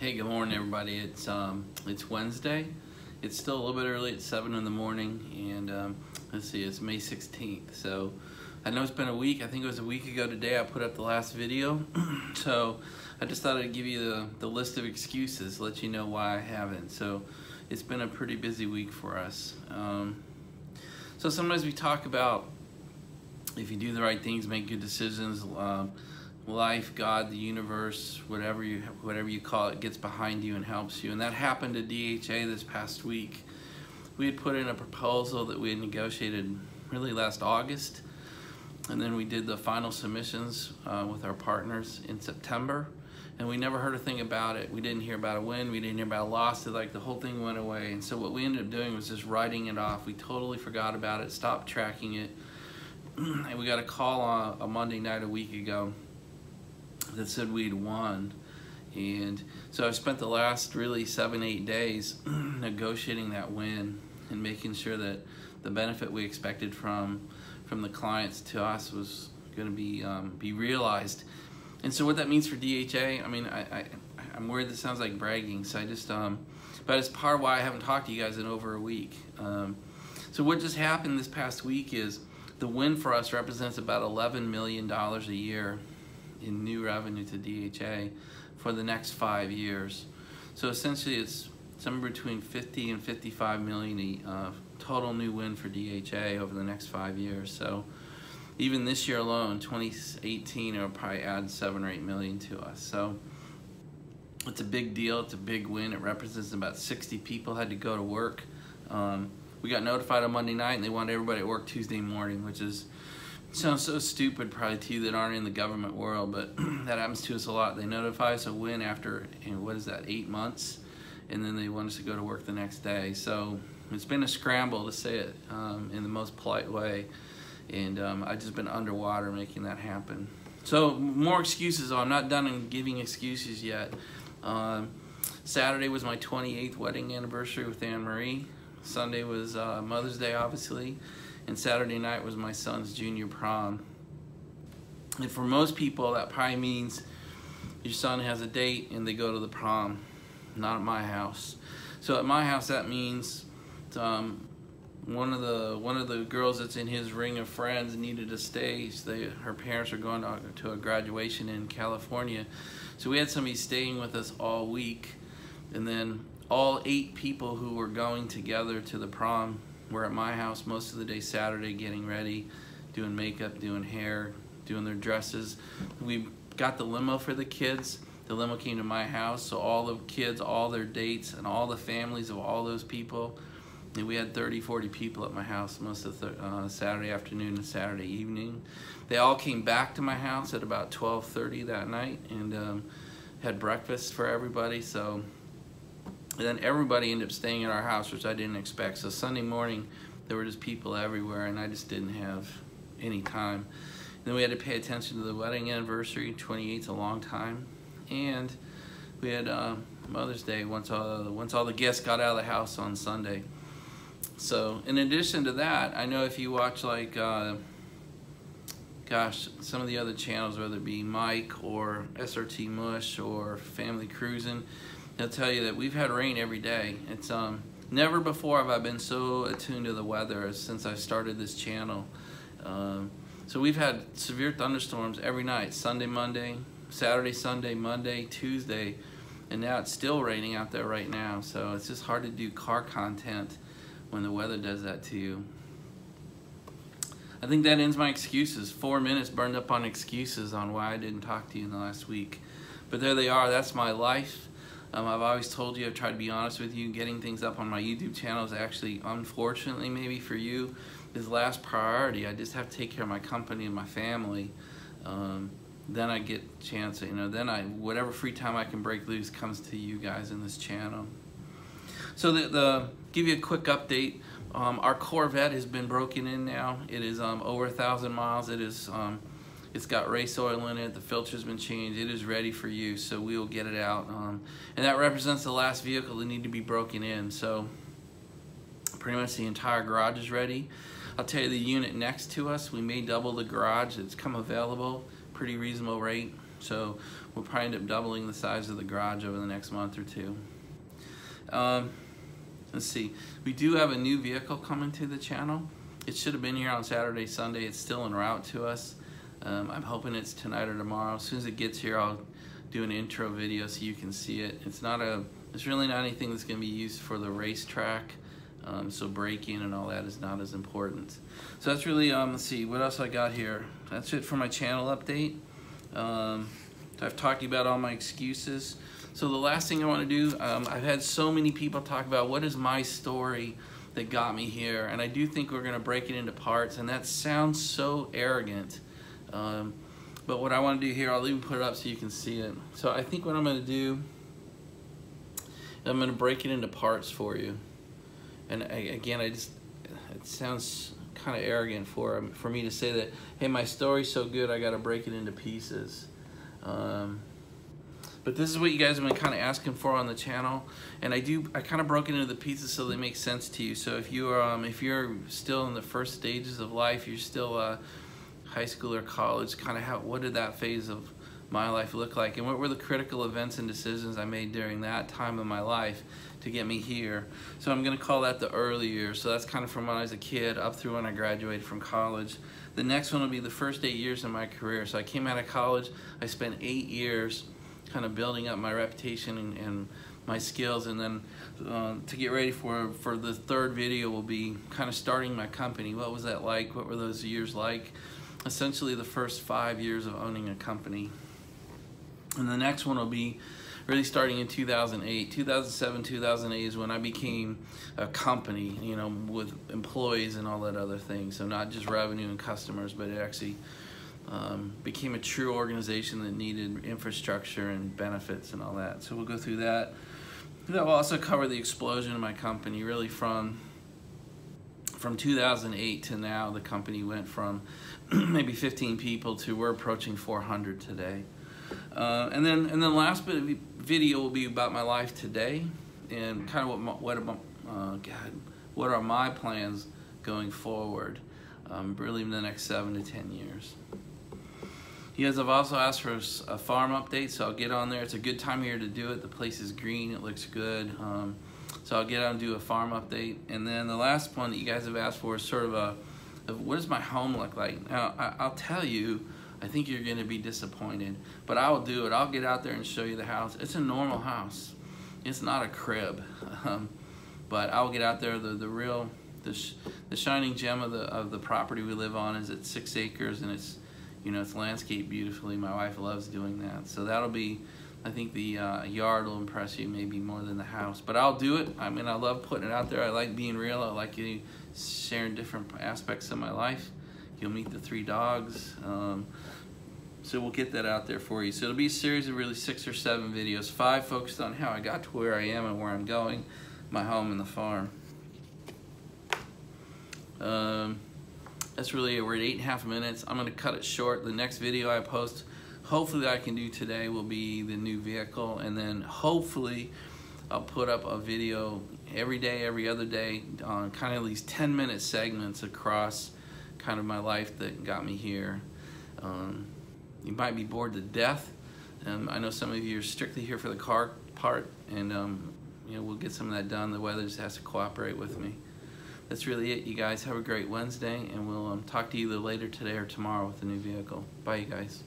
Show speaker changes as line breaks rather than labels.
Hey, good morning, everybody. It's Wednesday. It's still a little bit early. It's 7 in the morning, and let's see, it's May 16th. So I know it's been a week. I think it was a week ago today I put up the last video. So I just thought I'd give you the list of excuses, let you know why I haven't. So it's been a pretty busy week for us. So sometimes we talk about if you do the right things, make good decisions, life, God, the universe, whatever you call it, gets behind you and helps you. And that happened to DHA this past week. We had put in a proposal that we had negotiated really last August, and then we did the final submissions with our partners in September, and we never heard a thing about it. We didn't hear about a win, we didn't hear about a loss. Like, the whole thing went away. And so what we ended up doing was just writing it off. We totally forgot about it, stopped tracking it. And we got a call on a Monday night a week ago that said we'd won. And so I've spent the last really 7-8 days negotiating that win and making sure that the benefit we expected from the clients to us was going to be realized. And so what that means for DHA, I mean, I'm worried this sounds like bragging, so I just but it's part of why I haven't talked to you guys in over a week. So what just happened this past week is the win for us represents about $11 million a year in new revenue to DHA for the next 5 years. So essentially it's somewhere between 50 and 55 million total new win for DHA over the next 5 years. So even this year alone, 2018, it'll probably add 7 or 8 million to us. So it's a big deal, it's a big win. It represents about 60 people had to go to work. We got notified on Monday night and they wanted everybody at work Tuesday morning, which sounds so stupid probably to you that aren't in the government world, but that happens to us a lot. They notify us a win after, what is that, 8 months, and then they want us to go to work the next day. So it's been a scramble, to say it in the most polite way, and I've just been underwater making that happen. So more excuses. I'm not done in giving excuses yet. Saturday was my 28th wedding anniversary with Anne-Marie. Sunday was Mother's Day, obviously. And Saturday night was my son's junior prom. And for most people, that probably means your son has a date and they go to the prom. Not at my house. So at my house, that means one of the girls that's in his ring of friends needed to stay. Her parents are going to a graduation in California. So we had somebody staying with us all week. And then all 8 people who were going together to the prom were at my house most of the day Saturday, getting ready, doing makeup, doing hair, doing their dresses. We got the limo for the kids. The limo came to my house, so all the kids, all their dates, and all the families of all those people. And we had 30, 40 people at my house most of the Saturday afternoon and Saturday evening. They all came back to my house at about 12:30 that night and had breakfast for everybody. And then everybody ended up staying at our house, which I didn't expect. So Sunday morning, there were just people everywhere, and I just didn't have any time. And then we had to pay attention to the wedding anniversary. 28's a long time. And we had Mother's Day once all the guests got out of the house on Sunday. So in addition to that, I know if you watch, like, gosh, some of the other channels, whether it be Mike or SRT Mush or Family Cruising, they'll tell you that we've had rain every day. It's never before have I been so attuned to the weather as since I started this channel. So we've had severe thunderstorms every night, Sunday, Monday, Saturday, Sunday, Monday, Tuesday, and now it's still raining out there right now. So it's just hard to do car content when the weather does that to you. I think that ends my excuses. 4 minutes burned up on excuses on why I didn't talk to you in the last week. But there they are, that's my life. I've always told you, I've tried to be honest with you. Getting things up on my YouTube channel is actually, unfortunately maybe for you, is last priority. I just have to take care of my company and my family. Then I get a chance, then whatever free time I can break loose comes to you guys in this channel. So give you a quick update. Our Corvette has been broken in now. It is over 1,000 miles. It's got race oil in it, the filter's been changed, it is ready for use, so we will get it out. And that represents the last vehicle that need to be broken in. So pretty much the entire garage is ready. I'll tell you, the unit next to us, we may double the garage. It's come available, pretty reasonable rate. So we'll probably end up doubling the size of the garage over the next month or two. Let's see, we do have a new vehicle coming to the channel. It should have been here on Saturday, Sunday. It's still en route to us. I'm hoping it's tonight or tomorrow. As soon as it gets here, I'll do an intro video so you can see it. It's really not anything that's gonna be used for the racetrack. So braking and all that is not as important. So that's really, let's see, what else I got here? That's it for my channel update. I've talked to you about all my excuses. So the last thing I want to do, I've had so many people talk about what is my story that got me here, and I do think we're going to break it into parts, and that sounds so arrogant. But what I want to do here, I'll even put it up so you can see it. So I think what I'm going to do, I'm going to break it into parts for you. And again, it sounds kind of arrogant for me to say that, hey, my story's so good, I got to break it into pieces. But this is what you guys have been kind of asking for on the channel, and I kind of broke it into the pieces so they make sense to you. So if you're still in the first stages of life, you're still high school or college, kind of what did that phase of my life look like, and what were the critical events and decisions I made during that time of my life to get me here. So I'm going to call that the early years. So that's kind of from when I was a kid up through when I graduated from college. The next one will be the first 8 years of my career. So I came out of college, I spent 8 years kind of building up my reputation and my skills, and then to get ready for the third video will be kind of starting my company. What was that like? What were those years like? Essentially the first 5 years of owning a company. And the next one will be really starting in 2008. 2007, 2008 is when I became a company, you know, with employees and all that other things. So not just revenue and customers, but it actually became a true organization that needed infrastructure and benefits and all that. So we'll go through that. That will also cover the explosion of my company, really from 2008 to now. The company went from maybe 15 people to we're approaching 400 today. And then last bit of video will be about my life today and kind of what are my plans going forward, really in the next 7 to 10 years. You guys have also asked for a farm update, so I'll get on there. It's a good time of year to do it. The place is green, it looks good. So I'll get on and do a farm update. And then the last one that you guys have asked for is sort of what does my home look like? Now, I'll tell you, I think you're gonna be disappointed, but I will do it. I'll get out there and show you the house. It's a normal house. It's not a crib, but I'll get out there. The shining gem of the property we live on is at 6 acres, and it's, you know, it's landscaped beautifully. My wife loves doing that. So that'll be, I think the yard will impress you maybe more than the house, but I'll do it. I mean, I love putting it out there. I like being real. I like sharing different aspects of my life. You'll meet the 3 dogs. So we'll get that out there for you. So it'll be a series of really 6 or 7 videos, 5 focused on how I got to where I am and where I'm going, my home and the farm. That's really it. We're at 8.5 minutes. I'm gonna cut it short. The next video I post, hopefully I can do today, will be the new vehicle, and then hopefully I'll put up a video every day, every other day, on kind of these 10-minute segments across kind of my life that got me here. You might be bored to death. I know some of you are strictly here for the car part, and you know, we'll get some of that done. The weather just has to cooperate with me. That's really it, you guys. Have a great Wednesday, and we'll talk to you either later today or tomorrow with the new vehicle. Bye, you guys.